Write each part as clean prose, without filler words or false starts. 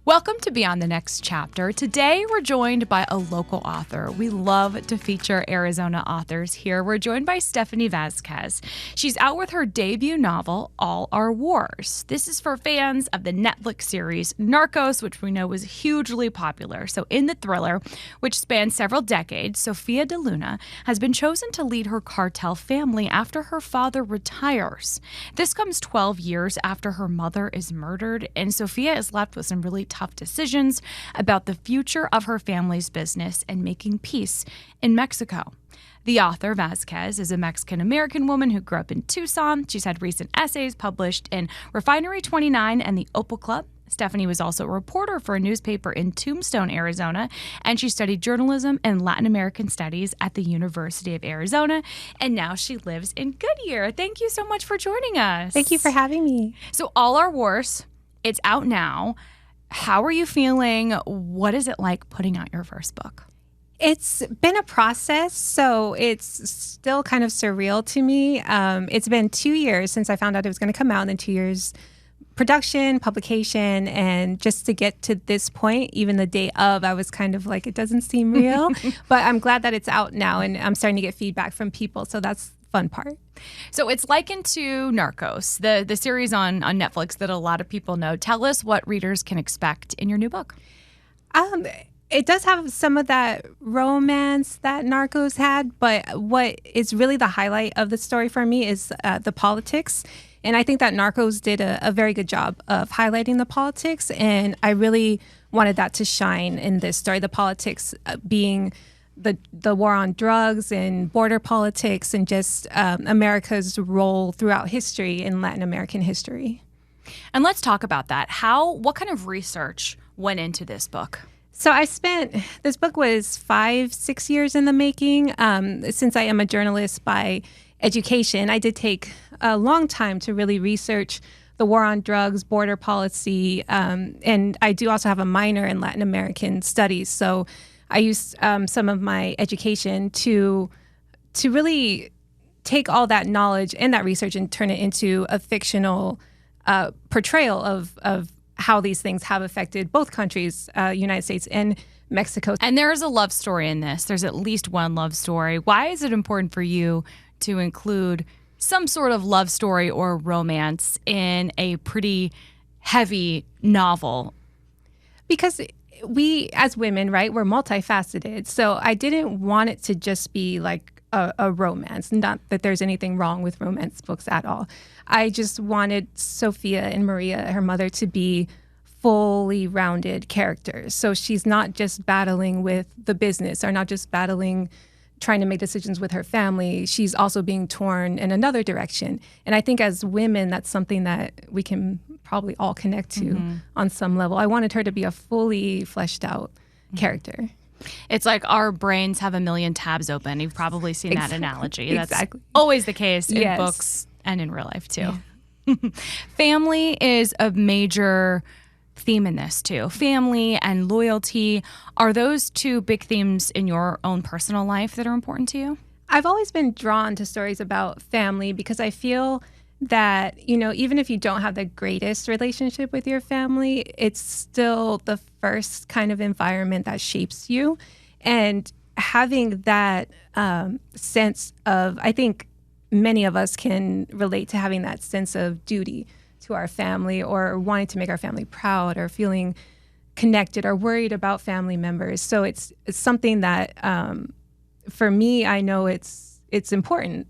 Welcome to Beyond the Next Chapter. Today, we're joined by a local author. We love to feature Arizona authors here. We're joined by Stephanie Vasquez. She's out with her debut novel, All Our Wars. This is for fans of the Netflix series Narcos, which we know was hugely popular. So in the thriller, which spans several decades, Sofia De Luna has been chosen to lead her cartel family after her father retires. This comes 12 years after her mother is murdered, and Sofia is left with some really tough decisions about the future of her family's business and making peace in Mexico. The author, Vasquez, is a Mexican-American woman who grew up in Tucson. She's had recent essays published in Refinery 29 and the Opal Club. Stephanie was also a reporter for a newspaper in Tombstone, Arizona, and she studied journalism and Latin American studies at the University of Arizona, and now she lives in Goodyear. Thank you so much for joining us. Thank you for having me. So All Our Wars, it's out now. How are you feeling? What is it like putting out your first book? It's been a process, so it's still kind of surreal to me. It's been 2 years since I found out it was going to come out, and then 2 years production, publication, and just to get to this point, even the day of, I was kind of like, it doesn't seem real. But I'm glad that it's out now, and I'm starting to get feedback from people, so that's the fun part. So it's likened to Narcos, the series on Netflix that a lot of people know. Tell us what readers can expect in your new book. It does have some of that romance that Narcos had, but what is really the highlight of the story for me is the politics. And I think that Narcos did a very good job of highlighting the politics, and I really wanted that to shine in this story, the politics being the war on drugs and border politics and just America's role throughout history in Latin American history. And let's talk about that. What kind of research went into this book? So this book was 5-6 years in the making. Since I am a journalist by education, I did take a long time to really research the war on drugs, border policy, and I do also have a minor in Latin American studies. So I used some of my education to really take all that knowledge and that research and turn it into a fictional portrayal of how these things have affected both countries, United States and Mexico. And there's a love story in this. There's at least one love story. Why is it important for you to include some sort of love story or romance in a pretty heavy novel? Because we, as women, right, we're multifaceted. So I didn't want it to just be like a romance. Not that there's anything wrong with romance books at all. I just wanted Sofia and Maria, her mother, to be fully rounded characters. So she's not just battling with the business or not just trying to make decisions with her family. She's also being torn in another direction. And I think as women, that's something that we can probably all connect to on some level. I wanted her to be a fully fleshed out character. It's like our brains have a million tabs open. You've probably seen that analogy. That's exactly. Always the case in books and in real life too. Yeah. Family is a major theme in this too. Family and loyalty. Are those two big themes in your own personal life that are important to you? I've always been drawn to stories about family because I feel that, even if you don't have the greatest relationship with your family, it's still the first kind of environment that shapes you. And having that sense of, I think many of us can relate to having that sense of duty to our family or wanting to make our family proud or feeling connected or worried about family members. So it's something that for me, I know it's important.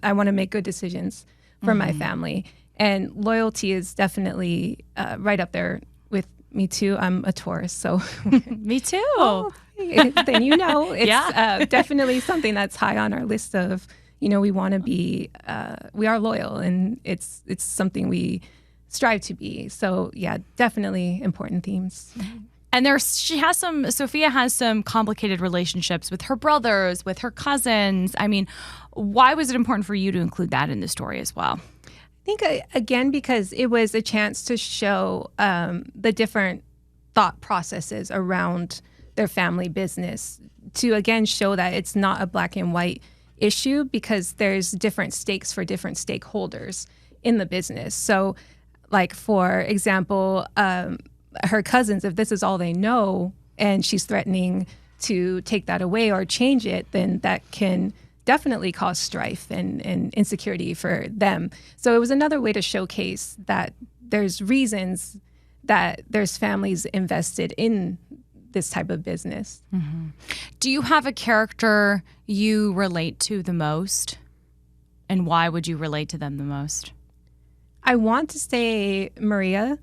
I want to make good decisions for my family. And loyalty is definitely right up there with me too. I'm a Taurus, so. Me too. Oh, then it's definitely something that's high on our list of, we want to be, we are loyal, and it's something we strive to be. So yeah, definitely important themes. And Sofia has some complicated relationships with her brothers, with her cousins. I mean, why was it important for you to include that in the story as well? I think, again, because it was a chance to show the different thought processes around their family business, to, again, show that it's not a black and white issue because there's different stakes for different stakeholders in the business. So, like, for example, her cousins, if this is all they know and she's threatening to take that away or change it, then that can definitely cause strife and insecurity for them. So it was another way to showcase that there's reasons that there's families invested in this type of business. Mm-hmm. Do you have a character you relate to the most? And why would you relate to them the most? I want to say Maria,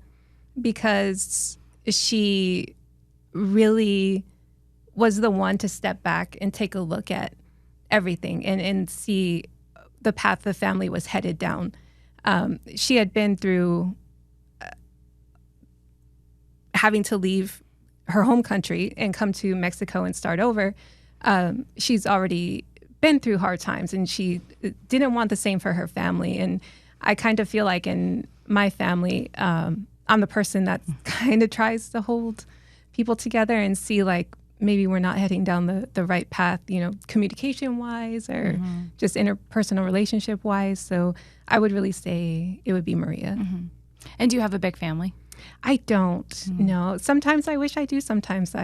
because she really was the one to step back and take a look at everything and see the path the family was headed down. She had been through having to leave her home country and come to Mexico and start over. She's already been through hard times, and she didn't want the same for her family. And I kind of feel like in my family, I'm the person that kind of tries to hold people together and see like maybe we're not heading down the right path, communication wise or just interpersonal relationship wise. So I would really say it would be Maria. Mm-hmm. And do you have a big family? I don't. No. Sometimes I wish I do. Sometimes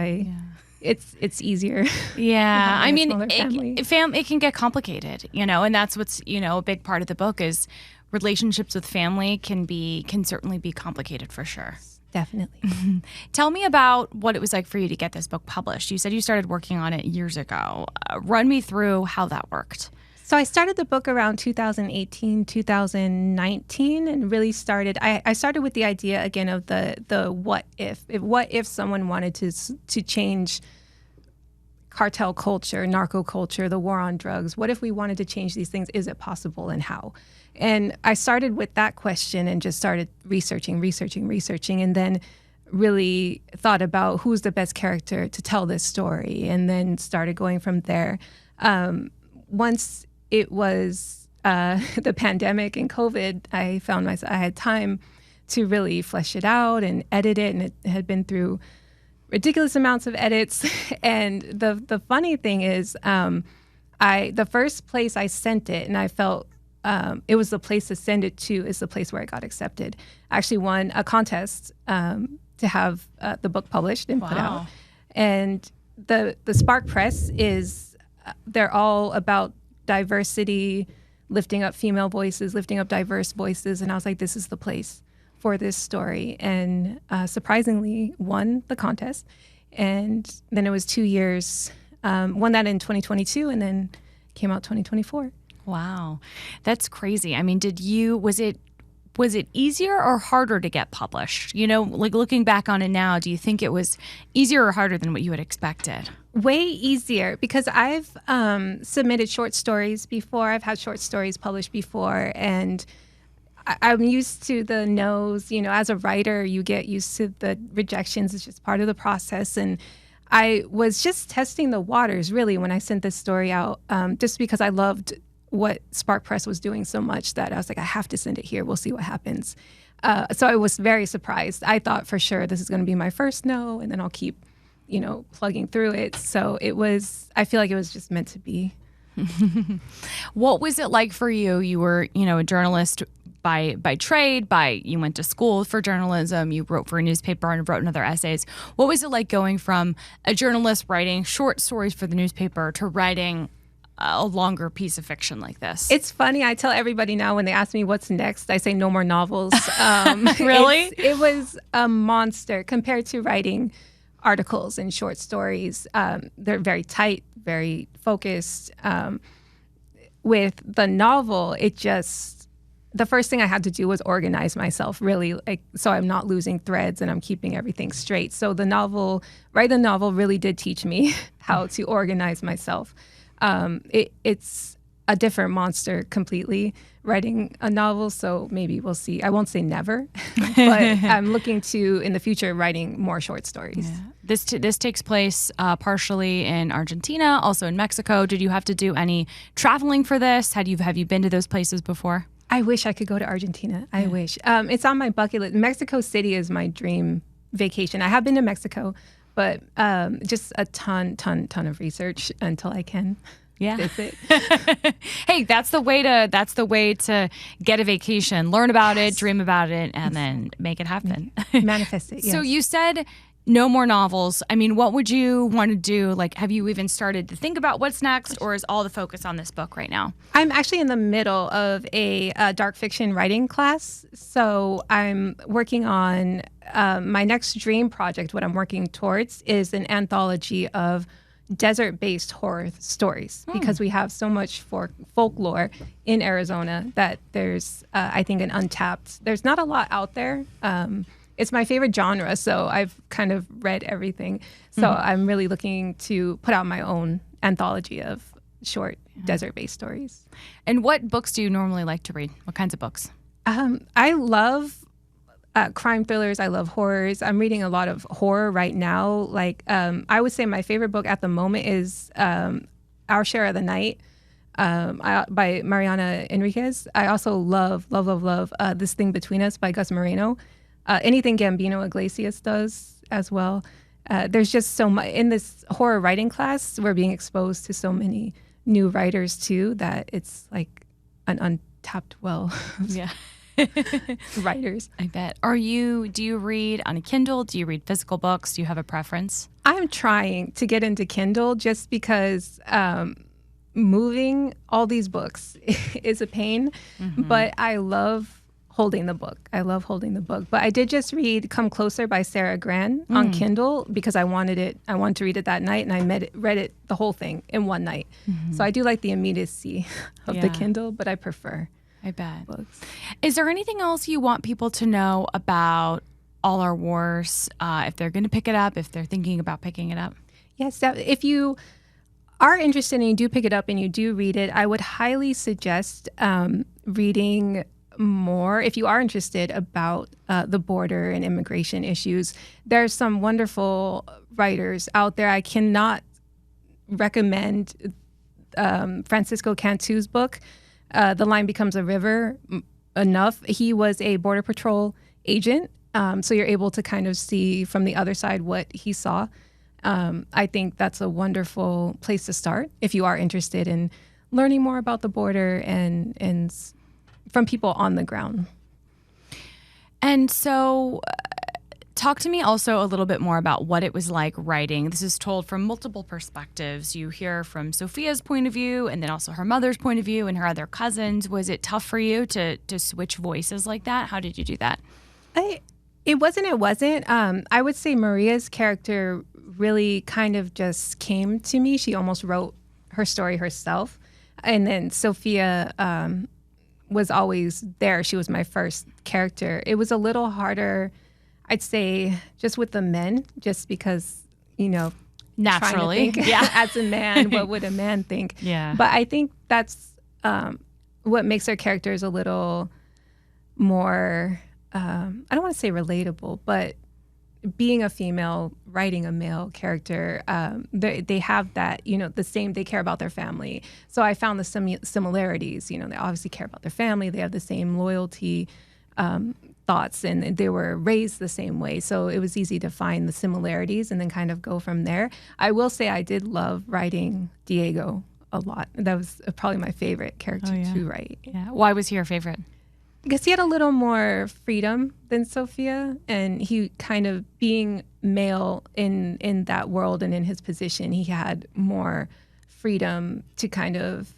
it's easier. Yeah. I mean, it can get complicated, and that's what's, a big part of the book is relationships with family can certainly be complicated for sure. Definitely. Mm-hmm. Tell me about what it was like for you to get this book published. You said you started working on it years ago. Run me through how that worked. So I started the book around 2018, 2019, and really started. I started with the idea again of the what if. What if someone wanted to change cartel culture, narco culture, the war on drugs? What if we wanted to change these things? Is it possible, and how? And I started with that question and just started researching, and then really thought about who's the best character to tell this story, and then started going from there. Once it was the pandemic and COVID, I found myself, I had time to really flesh it out and edit it, and it had been through ridiculous amounts of edits. And the funny thing is, the first place I sent it, and I felt it was the place to send it to, is the place where it got accepted. I actually won a contest to have the book published and put out. And the Spark Press they're all about diversity, lifting up female voices, lifting up diverse voices. And I was like, this is the place for this story. And surprisingly won the contest. And then it was 2 years, won that in 2022 and then came out 2024. Wow. That's crazy. I mean, was it easier or harder to get published? Like looking back on it now, do you think it was easier or harder than what you had expected? Way easier, because I've submitted short stories before. I've had short stories published before, and I'm used to the no's. As a writer, you get used to the rejections. It's just part of the process. And I was just testing the waters, really, when I sent this story out, just because I loved what Spark Press was doing so much that I was like, I have to send it here. We'll see what happens. So I was very surprised. I thought for sure this is going to be my first no, and then I'll keep plugging through it. So I feel like it was just meant to be. What was it like for you? You were, a journalist by trade, you went to school for journalism, you wrote for a newspaper and wrote in other essays. What was it like going from a journalist writing short stories for the newspaper to writing a longer piece of fiction like this? It's funny. I tell everybody now when they ask me what's next, I say no more novels. Really? It was a monster compared to writing articles and short stories. They're very tight, very focused. With the novel, the first thing I had to do was organize myself, really, so I'm not losing threads and I'm keeping everything straight. So writing the novel really did teach me how to organize myself. It's a different monster completely, writing a novel, so maybe we'll see. I won't say never, but I'm looking to, in the future, writing more short stories. Yeah. This takes place partially in Argentina, also in Mexico. Did you have to do any traveling for this? Have you been to those places before? I wish I could go to Argentina. I wish. It's on my bucket list. Mexico City is my dream vacation. I have been to Mexico, but just a ton of research until I can. visit. Hey, that's the way to get a vacation. Learn about it, dream about it, and then make it happen. Manifest it. Yes. So you said no more novels. I mean, what would you want to do? Like, have you even started to think about what's next, or is all the focus on this book right now? I'm actually in the middle of a dark fiction writing class. So I'm working on my next dream project. What I'm working towards is an anthology of desert-based horror stories, because we have so much folklore in Arizona that there's, I think, there's not a lot out there. It's my favorite genre, so I've kind of read everything. So I'm really looking to put out my own anthology of short desert-based stories. And what books do you normally like to read? What kinds of books? I love crime thrillers. I love horrors. I'm reading a lot of horror right now. Like, I would say my favorite book at the moment is Our Share of the Night by Mariana Enriquez. I also love This Thing Between Us by Gus Moreno. Anything Gambino Iglesias does as well. There's just so much in this horror writing class. We're being exposed to so many new writers too, that it's like an untapped well of writers. I bet. Do you read on a Kindle? Do you read physical books? Do you have a preference? I'm trying to get into Kindle just because moving all these books is a pain, but I love holding the book. But I did just read Come Closer by Sarah Gran on Kindle because I wanted to read it that night, and I read it the whole thing in one night. So I do like the immediacy of the Kindle, but I prefer books. Is there anything else you want people to know about All Our Wars, if they're going to pick it up, if they're thinking about picking it up? Yes, if you are interested and you do pick it up and you do read it, I would highly suggest reading more, if you are interested, about the border and immigration issues. There's some wonderful writers out there. I cannot recommend Francisco Cantu's book, The Line Becomes a River, enough. He was a Border Patrol agent, so you're able to kind of see from the other side what he saw. I think that's a wonderful place to start if you are interested in learning more about the border and from people on the ground. And so talk to me also a little bit more about what it was like writing. This is told from multiple perspectives. You hear from Sofia's point of view, and then also her mother's point of view and her other cousins. Was it tough for you to switch voices like that? How did you do that? It wasn't. I would say Maria's character really kind of just came to me. She almost wrote her story herself. And then Sofia was always there. She was my first character. It was a little harder, I'd say, just with the men, just because, naturally, as a man, what would a man think? Yeah. But I think that's what makes their characters a little more, I don't want to say relatable, but being a female writing a male character, they have that, the same, they care about their family. So I found the similarities, they obviously care about their family. They have the same loyalty thoughts, and they were raised the same way. So it was easy to find the similarities and then kind of go from there. I will say I did love writing Diego a lot. That was probably my favorite character to write. Yeah. Why was he your favorite? Because he had a little more freedom than Sofia, and he kind of being male in that world and in his position, he had more freedom to kind of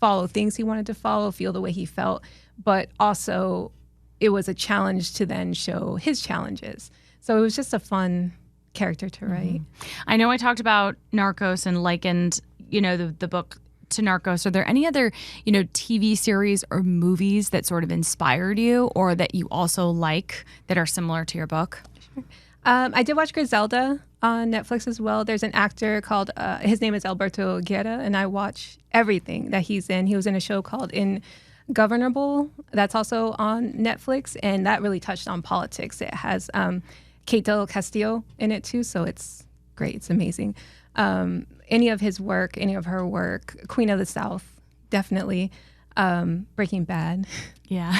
follow things he wanted to follow, feel the way he felt, but also it was a challenge to then show his challenges. So it was just a fun character to write. I know I talked about Narcos and likened, the book to Narcos. Are there any other, TV series or movies that sort of inspired you or that you also like that are similar to your book? Sure. I did watch Griselda on Netflix as well. There's an actor called, his name is Alberto Guerra, and I watch everything that he's in. He was in a show called Ingovernable that's also on Netflix, and that really touched on politics. It has Kate Del Castillo in it too, so it's great. It's amazing. Any of her work, Queen of the South, definitely. Breaking Bad. Yeah.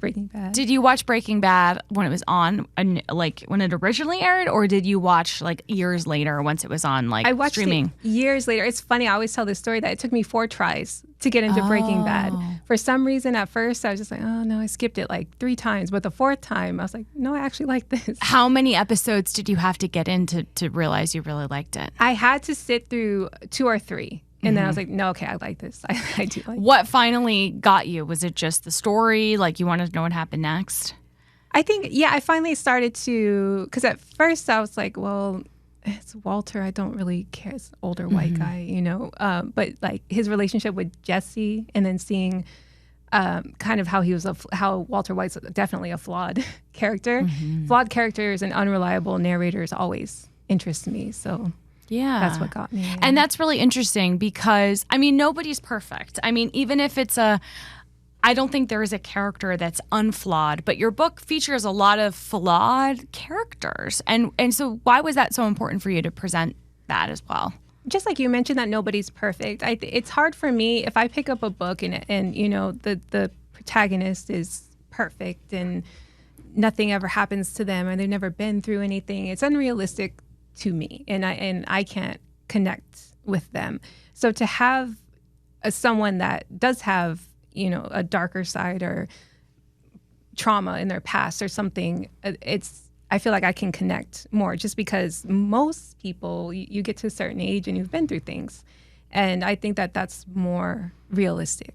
Breaking Bad. Did you watch Breaking Bad when it was on, like when it originally aired, or did you watch like years later once it was on like I watched streaming? it years later. It's funny. I always tell this story that it took me 4 tries to get into Breaking Bad. For some reason, at first, I was just like, oh no, I skipped it like 3 times. But the 4th time, I was like, no, I actually like this. How many episodes did you have to get in to realize you really liked it? I had to sit through 2 or 3. And then I was like, no, okay, I like this. I do like What finally got you? Was it just the story? Like you wanted to know what happened next? I think, yeah, I finally started to, because at first I was like, well, it's Walter. I don't really care. It's an older white guy, you know. But like his relationship with Jesse, and then seeing kind of how how Walter White's definitely a flawed character. Flawed characters and unreliable narrators always interest me. So yeah, that's what got me. Yeah. And that's really interesting because, I mean, nobody's perfect. I mean, even if it's I don't think there is a character that's unflawed, but your book features a lot of flawed characters. And so why was that so important for you to present that as well? Just like you mentioned that nobody's perfect. It's hard for me if I pick up a book and you know, the protagonist is perfect and nothing ever happens to them and they've never been through anything. It's unrealistic to me, and I can't connect with them. So to have someone that does have, you know, a darker side or trauma in their past or something, I feel like I can connect more, just because most people, you get to a certain age and you've been through things, and I think that that's more realistic.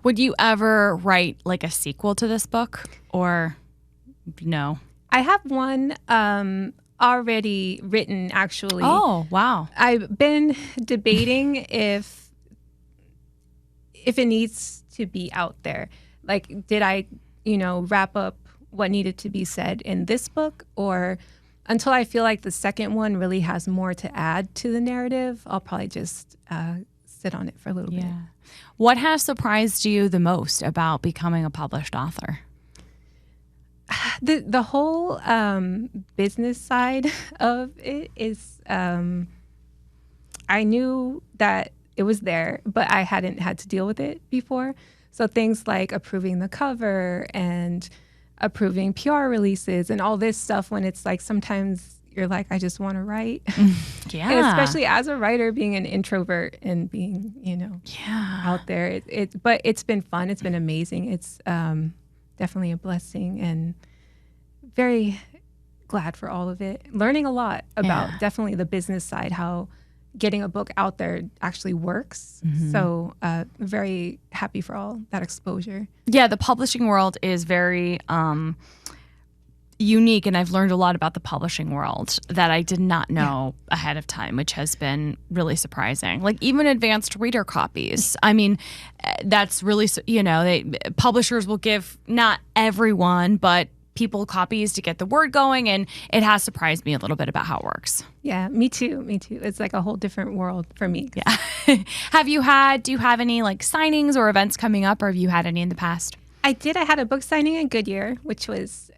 Would you ever write like a sequel to this book, or no? I have one already written, actually. Oh, wow. I've been debating if it needs to be out there. Like, did I, you know, wrap up what needed to be said in this book, or until I feel like the second one really has more to add to the narrative, I'll probably just sit on it for a little bit. What has surprised you the most about becoming a published author? The whole business side of it is, I knew that it was there, but I hadn't had to deal with it before. So things like approving the cover and approving PR releases and all this stuff, when it's like sometimes you're like, I just want to write. Yeah. And especially as a writer, being an introvert and being, you know, out there. But it's been fun. It's been amazing. It's definitely a blessing, and very glad for all of it. Learning a lot about definitely the business side, how getting a book out there actually works. So very happy for all that exposure. Yeah, the publishing world is very unique, and I've learned a lot about the publishing world that I did not know ahead of time, which has been really surprising. Like even advanced reader copies. I mean, that's really, you know, publishers will give not everyone, but people copies to get the word going, and it has surprised me a little bit about how it works. Yeah, me too. It's like a whole different world for me. Yeah. Do you have any like signings or events coming up, or have you had any in the past? I did. I had a book signing in Goodyear, which was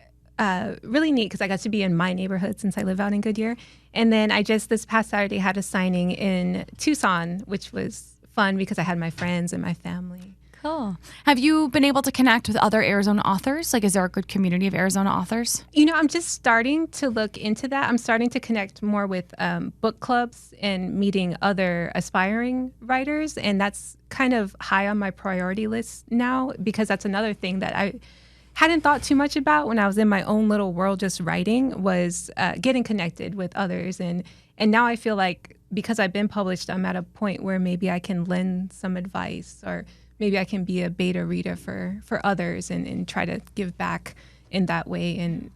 really neat because I got to be in my neighborhood since I live out in Goodyear. And then I just this past Saturday had a signing in Tucson, which was fun because I had my friends and my family. Cool. Have you been able to connect with other Arizona authors? Like, is there a good community of Arizona authors? You know, I'm just starting to look into that. I'm starting to connect more with book clubs and meeting other aspiring writers. And that's kind of high on my priority list now, because that's another thing that I hadn't thought too much about when I was in my own little world just writing, was getting connected with others. And now I feel like because I've been published, I'm at a point where maybe I can lend some advice, or maybe I can be a beta reader for others and try to give back in that way, and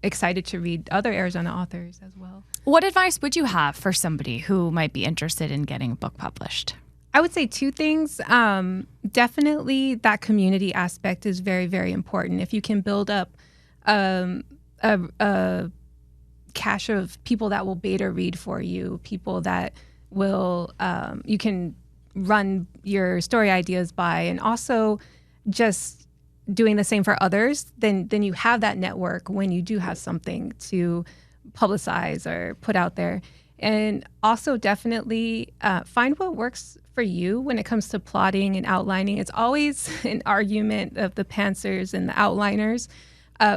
excited to read other Arizona authors as well. What advice would you have for somebody who might be interested in getting a book published? I would say 2 things. Definitely that community aspect is very, very important. If you can build up a cache of people that will beta read for you, people that will, you can run your story ideas by, and also just doing the same for others, then you have that network when you do have something to publicize or put out there. And also definitely find what works for you when it comes to plotting and outlining. It's always an argument of the pantsers and the outliners.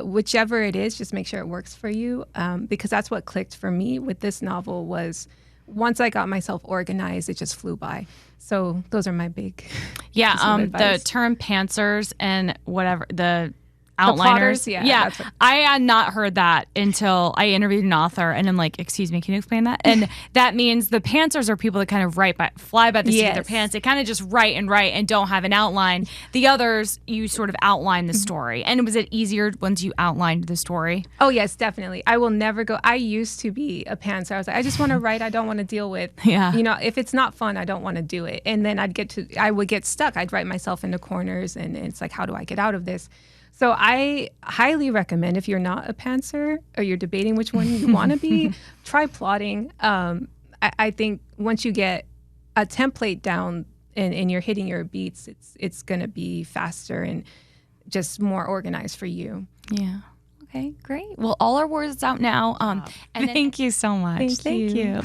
Whichever it is, just make sure it works for you, because that's what clicked for me with this novel was once I got myself organized, it just flew by. So those are my big the term pantsers and whatever, the outliners. The plotters, I had not heard that until I interviewed an author, and I'm like, excuse me, can you explain that? And that means the pantsers are people that kind of fly by the seat of their pants. They kind of just write and don't have an outline. The others, you sort of outline the story. And was it easier once you outlined the story? Oh, yes, definitely. I will never go. I used to be a pantser. I was like, I just want to write. I don't want to deal with, if it's not fun, I don't want to do it. And then I would get stuck. I'd write myself into corners, and it's like, how do I get out of this? So I highly recommend, if you're not a pantser or you're debating which one you want to be, try plotting. I think once you get a template down and you're hitting your beats, it's going to be faster and just more organized for you. Yeah. Okay, great. Well, all our words out now. Wow. And thank you so much. Thank you.